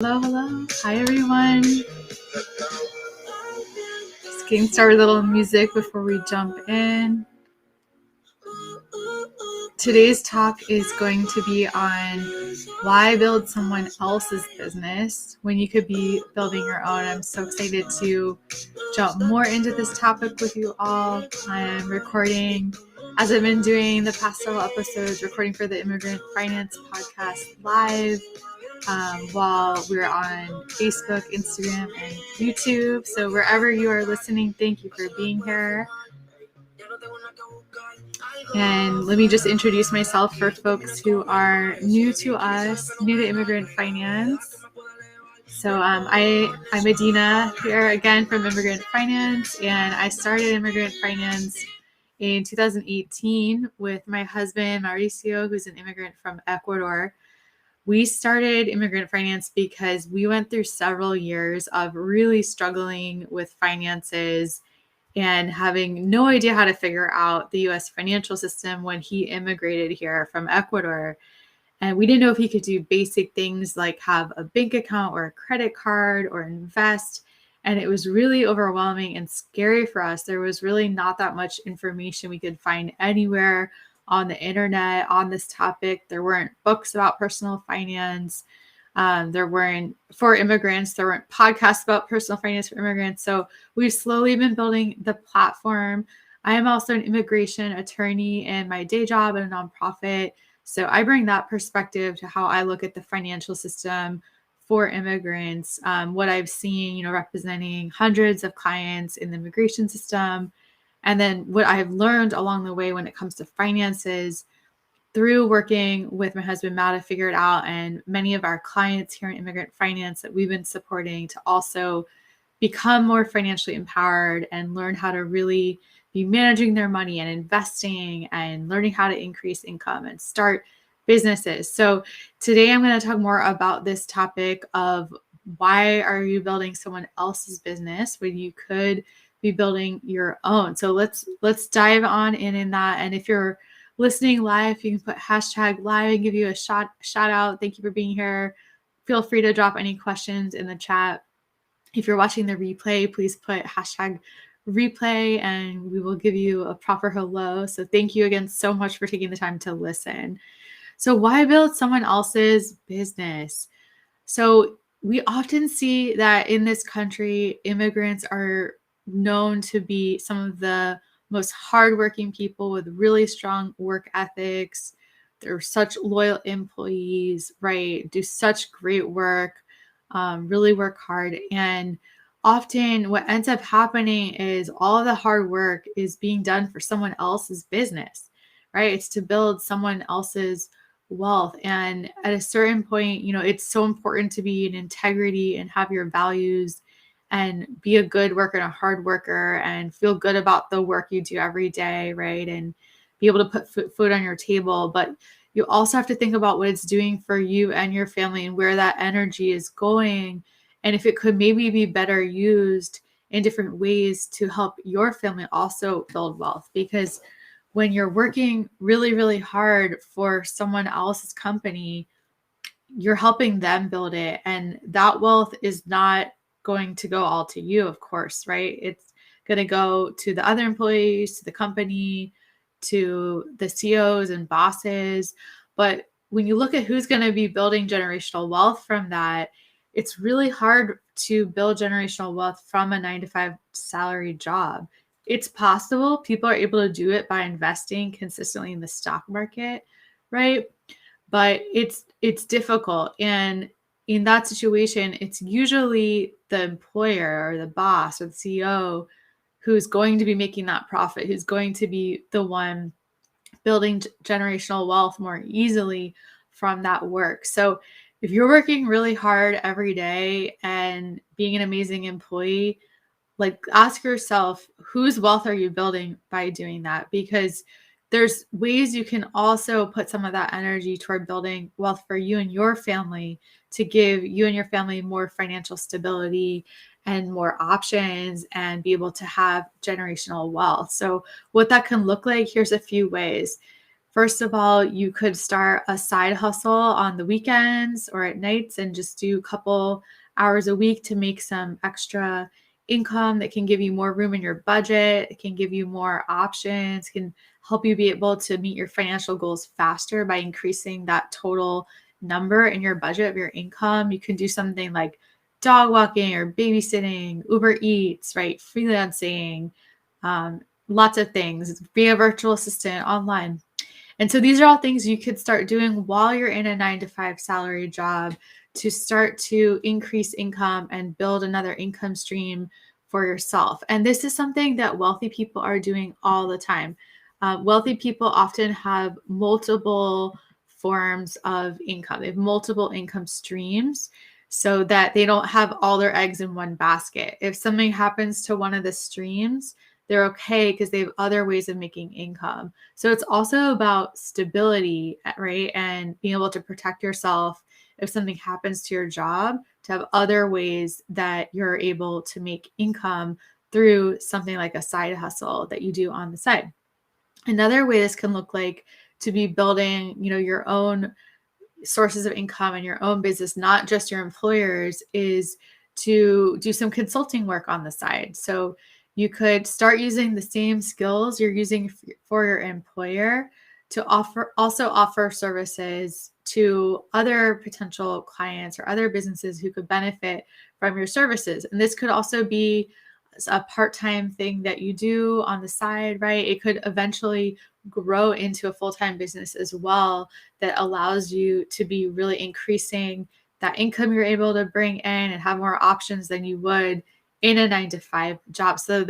Hello, hello. Hi, everyone. Just getting started with a little music before we jump in. Today's talk is going to be on why build someone else's business when you could be building your own. I'm so excited to jump more into this topic with you all. I'm recording, as I've been doing the past several episodes, recording for the Immigrant Finance podcast live while we're on Facebook, Instagram, and YouTube. So wherever you are listening, thank you for being here. And let me just introduce myself for folks who are new to us, new to Immigrant Finance. So I'm Adina here again from Immigrant Finance, and I started Immigrant Finance in 2018 with my husband, Mauricio, who's an immigrant from Ecuador. We started Immigrant Finance because we went through several years of really struggling with finances and having no idea how to figure out the US financial system when he immigrated here from Ecuador. And we didn't know if he could do basic things like have a bank account or a credit card or invest. And it was really overwhelming and scary for us. There was really not that much information we could find anywhere on the internet on this topic. There weren't books about personal finance. There weren't, for immigrants, there weren't podcasts about personal finance for immigrants. So we've slowly been building the platform. I am also an immigration attorney in my day job at a nonprofit. So I bring that perspective to how I look at the financial system for immigrants, what I've seen, representing hundreds of clients in the immigration system. And then what I've learned along the way when it comes to finances through working with my husband, Matt, to figure it out, and many of our clients here in Immigrant Finance that we've been supporting to also become more financially empowered and learn how to really be managing their money and investing and learning how to increase income and start businesses. So today I'm going to talk more about this topic of why are you building someone else's business when you could be building your own. So let's dive on in that. And if you're listening live, you can put hashtag live and give you a shout out. Thank you for being here. Feel free to drop any questions in the chat. If you're watching the replay, please put hashtag replay and we will give you a proper hello. So thank you again so much for taking the time to listen. So why build someone else's business? So we often see that in this country, immigrants are known to be some of the most hardworking people with really strong work ethics. They're such loyal employees, right? Do such great work, really work hard. And often what ends up happening is all of the hard work is being done for someone else's business, right? It's to build someone else's wealth. And at a certain point, it's so important to be in integrity and have your values and be a good worker and a hard worker and feel good about the work you do every day, right? And be able to put food on your table. But you also have to think about what it's doing for you and your family and where that energy is going. And if it could maybe be better used in different ways to help your family also build wealth. Because when you're working really, really hard for someone else's company, you're helping them build it. And that wealth is not going to go all to you, of course, right? It's going to go to the other employees, to the company, to the CEOs and bosses. But when you look at who's going to be building generational wealth from that, it's really hard to build generational wealth from a 9-to-5 salary job. It's possible. People are able to do it by investing consistently in the stock market, right? But it's difficult. And in that situation, it's usually the employer or the boss or the CEO who's going to be making that profit, who's going to be the one building generational wealth more easily from that work. So if you're working really hard every day and being an amazing employee, ask yourself, whose wealth are you building by doing that? Because there's ways you can also put some of that energy toward building wealth for you and your family to give you and your family more financial stability and more options and be able to have generational wealth. So what that can look like, here's a few ways. First of all, you could start a side hustle on the weekends or at nights and just do a couple hours a week to make some extra income that can give you more room in your budget. It can give you more options, can help you be able to meet your financial goals faster by increasing that total number in your budget of your income. You can do something like dog walking or babysitting, Uber Eats, right? Freelancing, um, lots of things. Be a virtual assistant online. And so these are all things you could start doing while you're in a 9 to 5 salary job to start to increase income and build another income stream for yourself. And this is something that wealthy people are doing all the time. Wealthy people often have multiple forms of income, they have multiple income streams so that they don't have all their eggs in one basket. If something happens to one of the streams, they're okay because they have other ways of making income. So it's also about stability, right? And being able to protect yourself if something happens to your job, to have other ways that you're able to make income through something like a side hustle that you do on the side. Another way this can look like to be building, your own sources of income and your own business, not just your employers, is to do some consulting work on the side. So you could start using the same skills you're using for your employer to offer services to other potential clients or other businesses who could benefit from your services. And this could also be a part-time thing that you do on the side, right? It could eventually grow into a full-time business as well that allows you to be really increasing that income you're able to bring in and have more options than you would in a 9 to 5 job. So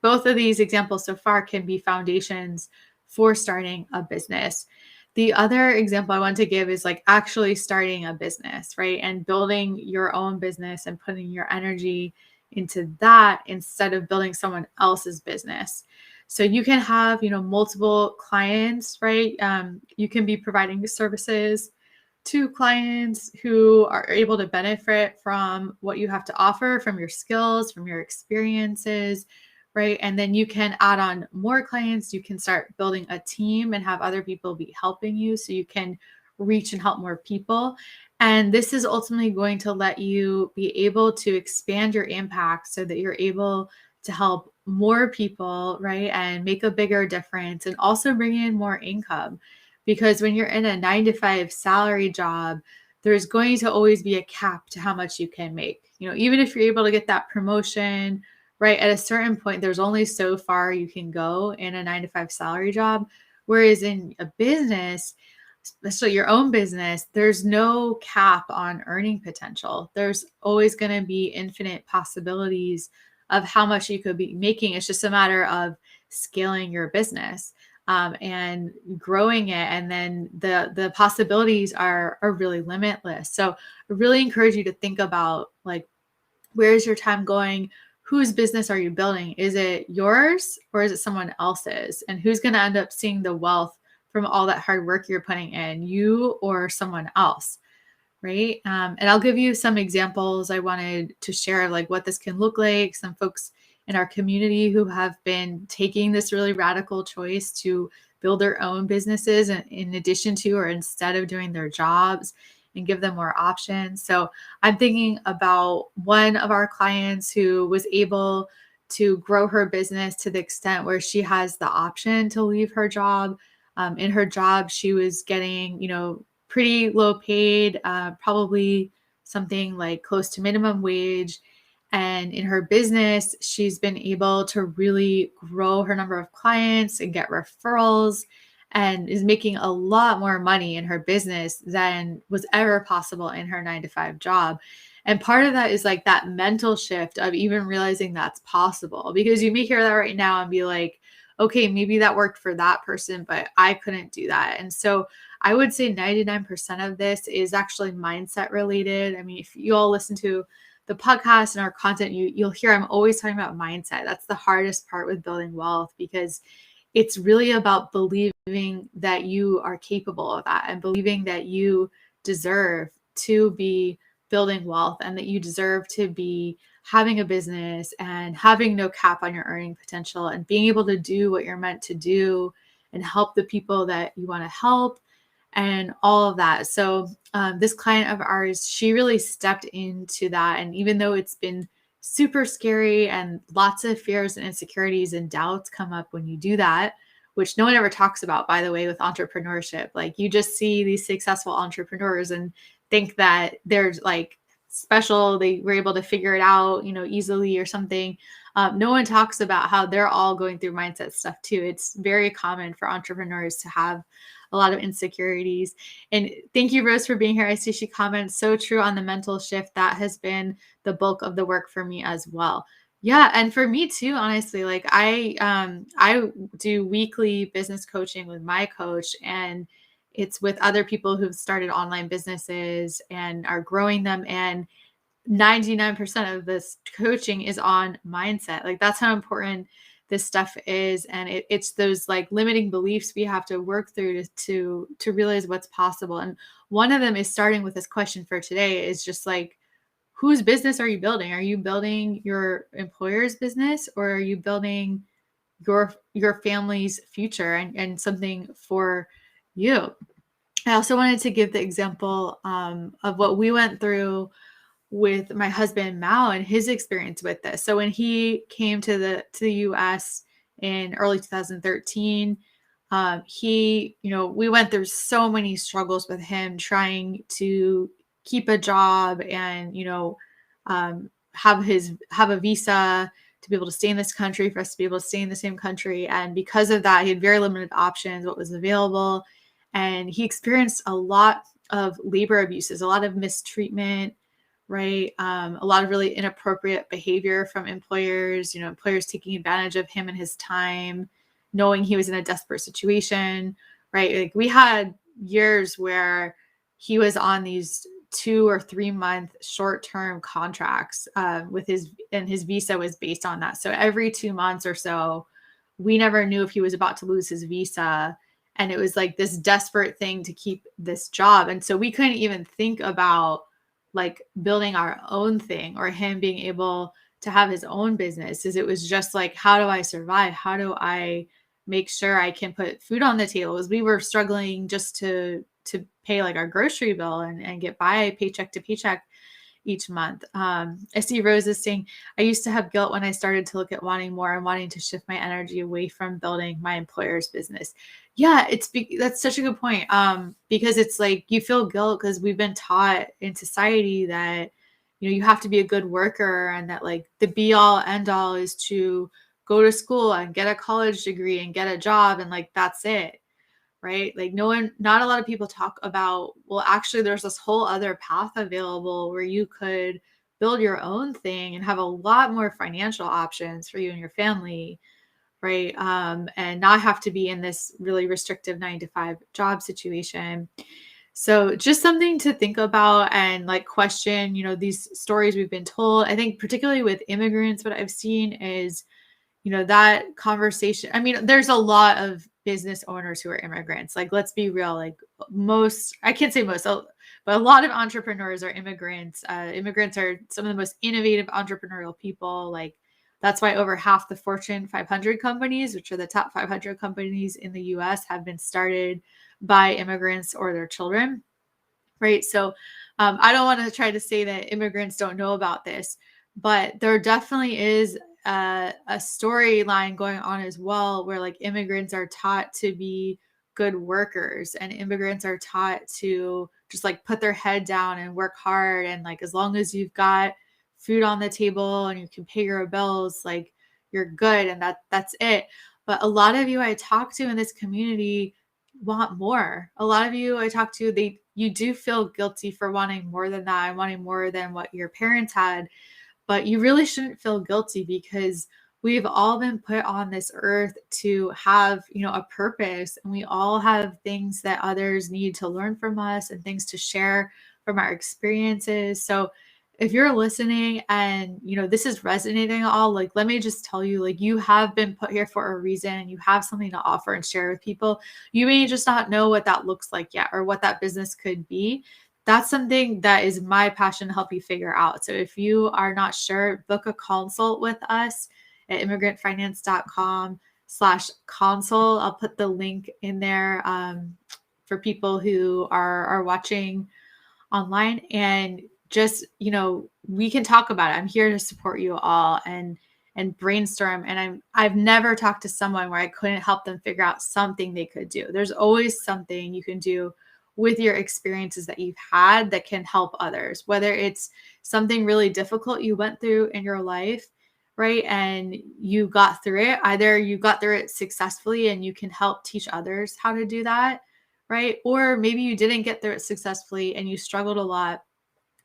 both of these examples so far can be foundations for starting a business. The other example I want to give is like actually starting a business, right? And building your own business and putting your energy into that instead of building someone else's business. So you can have, multiple clients, right? You can be providing services to clients who are able to benefit from what you have to offer, from your skills, from your experiences, right? And then you can add on more clients. You can start building a team and have other people be helping you so you can reach and help more people. And this is ultimately going to let you be able to expand your impact so that you're able to help more people, right? And make a bigger difference and also bring in more income. Because when you're in a 9 to 5 salary job, there's going to always be a cap to how much you can make. Even if you're able to get that promotion, right? At a certain point, there's only so far you can go in a 9 to 5 salary job. Whereas in a business, especially your own business, there's no cap on earning potential. There's always going to be infinite possibilities of how much you could be making. It's just a matter of scaling your business and growing it. And then the possibilities are really limitless. So I really encourage you to think about like, where is your time going? Whose business are you building? Is it yours or is it someone else's? And who's going to end up seeing the wealth from all that hard work you're putting in, you or someone else, right? And I'll give you some examples I wanted to share, like what this can look like. Some folks in our community who have been taking this really radical choice to build their own businesses in addition to or instead of doing their jobs and give them more options. So I'm thinking about one of our clients who was able to grow her business to the extent where she has the option to leave her job. In her job, she was getting, pretty low paid, probably something like close to minimum wage. And in her business, she's been able to really grow her number of clients and get referrals and is making a lot more money in her business than was ever possible in her 9 to 5 job. And part of that is like that mental shift of even realizing that's possible, because you may hear that right now and be like, okay, maybe that worked for that person, but I couldn't do that. And so I would say 99% of this is actually mindset related. I mean, if you all listen to the podcast and our content, you'll hear I'm always talking about mindset. That's the hardest part with building wealth, because it's really about believing that you are capable of that and believing that you deserve to be building wealth and that you deserve to be having a business and having no cap on your earning potential and being able to do what you're meant to do and help the people that you want to help and all of that. So this client of ours, she really stepped into that. And even though it's been super scary and lots of fears and insecurities and doubts come up when you do that, which no one ever talks about, by the way, with entrepreneurship. Like you just see these successful entrepreneurs and think that they're like special. They were able to figure it out, easily or something. No one talks about how they're all going through mindset stuff too. It's very common for entrepreneurs to have a lot of insecurities. And thank you, Rose, for being here. I see she comments, so true on the mental shift. That has been the bulk of the work for me as well. Yeah, and for me too, honestly, like I do weekly business coaching with my coach, and it's with other people who've started online businesses and are growing them. And 99% of this coaching is on mindset. Like that's how important this stuff is. And it's those like limiting beliefs we have to work through to realize what's possible. And one of them is starting with this question for today is just like, whose business are you building? Are you building your employer's business, or are you building your family's future and something for you? I also wanted to give the example of what we went through with my husband Mao and his experience with this. So when he came to the US in early 2013, we went through so many struggles with him trying to keep a job and have a visa to be able to stay in this country, for us to be able to stay in the same country. And because of that, he had very limited options, what was available. And he experienced a lot of labor abuses, a lot of mistreatment, right? A lot of really inappropriate behavior from employers, employers taking advantage of him and his time, knowing he was in a desperate situation, right? Like we had years where he was on these 2 or 3 month short-term contracts and his visa was based on that. So every 2 months or so, we never knew if he was about to lose his visa. And it was like this desperate thing to keep this job. And so we couldn't even think about like building our own thing or him being able to have his own business. Is it was just like, how do I survive? How do I make sure I can put food on the table? As we were struggling just to pay like our grocery bill and get by paycheck to paycheck each month. I see Rose is saying, I used to have guilt when I started to look at wanting more and wanting to shift my energy away from building my employer's business. Yeah, that's such a good point. Because it's like you feel guilt because we've been taught in society that you have to be a good worker, and that like the be all end all is to go to school and get a college degree and get a job, and like that's it. Right? Like not a lot of people talk about, well, actually there's this whole other path available where you could build your own thing and have a lot more financial options for you and your family, right? And not have to be in this really restrictive 9-to-5 job situation. So just something to think about and like question, these stories we've been told. I think particularly with immigrants, what I've seen is, that conversation. I mean, there's a lot of business owners who are immigrants. Like, let's be real. Like I can't say most, but a lot of entrepreneurs are immigrants. Immigrants are some of the most innovative entrepreneurial people. Like that's why over half the Fortune 500 companies, which are the top 500 companies in the US, have been started by immigrants or their children. Right. So I don't want to try to say that immigrants don't know about this, but there definitely is a storyline going on as well, where like immigrants are taught to be good workers, and immigrants are taught to just like put their head down and work hard. And like, as long as you've got food on the table and you can pay your bills, like you're good. And that's it. But a lot of you I talk to in this community want more. A lot of you I talk to, you do feel guilty for wanting more than that and wanting more than what your parents had. But you really shouldn't feel guilty, because we've all been put on this earth to have, a purpose, and we all have things that others need to learn from us and things to share from our experiences. So if you're listening and, this is resonating at all, like, let me just tell you, like, you have been put here for a reason, and you have something to offer and share with people. You may just not know what that looks like yet, or what that business could be. That's something that is my passion to help you figure out. So if you are not sure, book a consult with us at immigrantfinance.com. immigrant.com/console. I'll put the link in there for people who are watching online, and just, we can talk about it. I'm here to support you all and brainstorm. And I've never talked to someone where I couldn't help them figure out something they could do. There's always something you can do with your experiences that you've had that can help others, whether it's something really difficult you went through in your life, right? And you got through it. Either you got through it successfully and you can help teach others how to do that, right? Or maybe you didn't get through it successfully and you struggled a lot,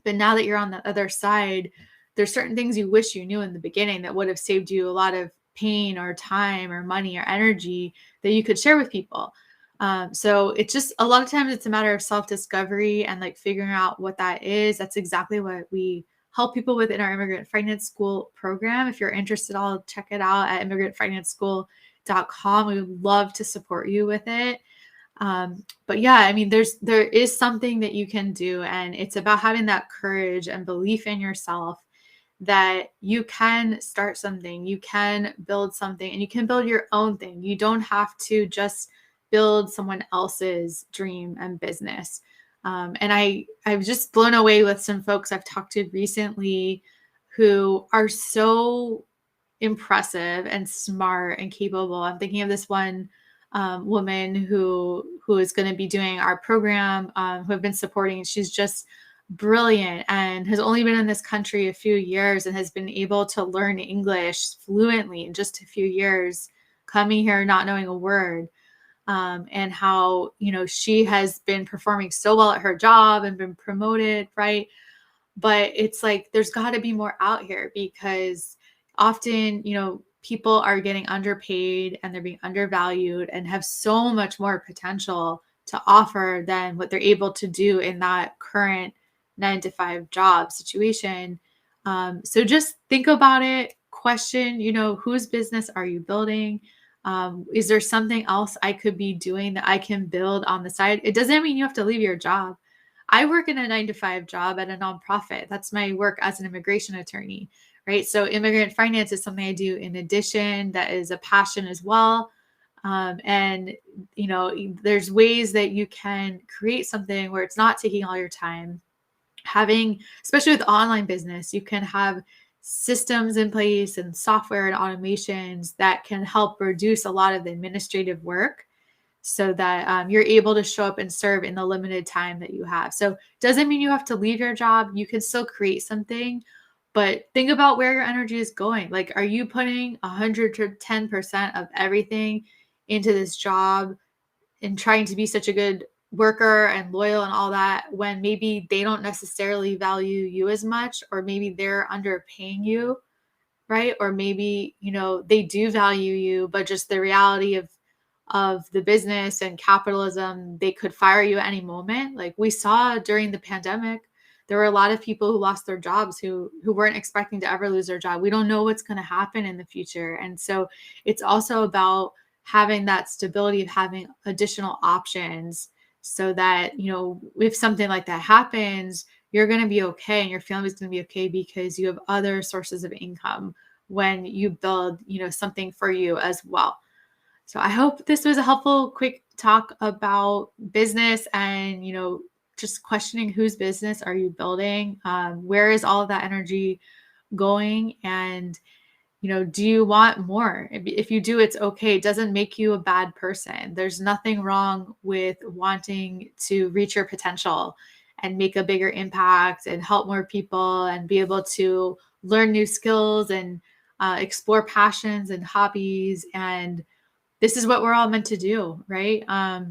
but now that you're on the other side, there's certain things you wish you knew in the beginning that would have saved you a lot of pain or time or money or energy that you could share with people. So it's just, a lot of times it's a matter of self-discovery and like figuring out what that is. That's exactly what we help people with in our Immigrant Finance School program. If you're interested, I'll check it out at immigrantfinanceschool.com. We would love to support you with it. But yeah, I mean, there is something that you can do, and it's about having that courage and belief in yourself that you can start something, you can build something, and you can build your own thing. You don't have to just build someone else's dream and business. And I've just blown away with some folks I've talked to recently who are so impressive and smart and capable. I'm thinking of this one woman who is going to be doing our program, who have been supporting. She's just brilliant and has only been in this country a few years and has been able to learn English fluently in just a few years, coming here not knowing a word. And how, she has been performing so well at her job and been promoted, right? But it's like, there's got to be more out here, because often, people are getting underpaid and they're being undervalued and have so much more potential to offer than what they're able to do in that current 9-to-5 job situation. So just think about it, question, whose business are you building? Is there something else I could be doing that I can build on the side? It doesn't mean you have to leave your job. I work in a 9-to-5 job at a nonprofit. That's my work as an immigration attorney, right? So immigrant finance is something I do in addition, that is a passion as well. And, there's ways that you can create something where it's not taking all your time. Especially with online business, you can have systems in place and software and automations that can help reduce a lot of the administrative work, so that you're able to show up and serve in the limited time that you have. So it doesn't mean you have to leave your job. You can still create something, but think about where your energy is going. Like, are you putting 110% of everything into this job and trying to be such a good worker and loyal and all that, when maybe they don't necessarily value you as much, or maybe they're underpaying you, right? Or maybe, they do value you, but just the reality of the business and capitalism, they could fire you at any moment. Like we saw during the pandemic, there were a lot of people who lost their jobs who weren't expecting to ever lose their job. We don't know what's going to happen in the future. And so it's also about having that stability of having additional options, so that, if something like that happens, you're going to be okay and your family's going to be okay, because you have other sources of income when you build, something for you as well. So I hope this was a helpful, quick talk about business and, just questioning whose business are you building? Where is all of that energy going? And, do you want more? If you do, it's okay. It doesn't make you a bad person. There's nothing wrong with wanting to reach your potential and make a bigger impact and help more people and be able to learn new skills and explore passions and hobbies. And this is what we're all meant to do, right?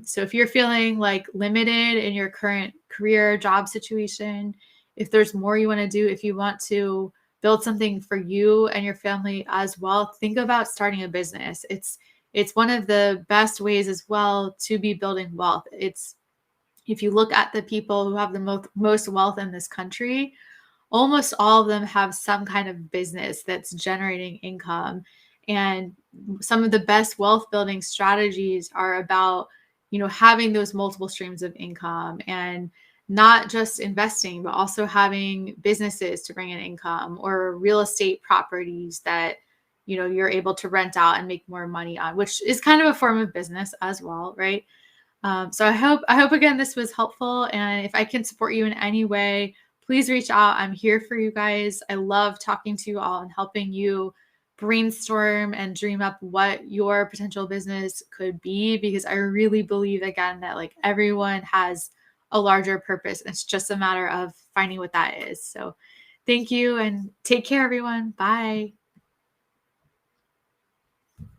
So if you're feeling like limited in your current career, job situation, if there's more you want to do, if you want to build something for you and your family as well, think about starting a business. It's one of the best ways as well to be building wealth. If you look at the people who have the most wealth in this country, almost all of them have some kind of business that's generating income. And some of the best wealth building strategies are about, having those multiple streams of income, and not just investing, but also having businesses to bring in income, or real estate properties that, you're able to rent out and make more money on, which is kind of a form of business as well, right? So I hope again this was helpful, and if I can support you in any way, please reach out. I'm here for you guys. I love talking to you all and helping you brainstorm and dream up what your potential business could be, because I really believe again that like everyone has a larger purpose. It's just a matter of finding what that is. So thank you and take care, everyone. Bye.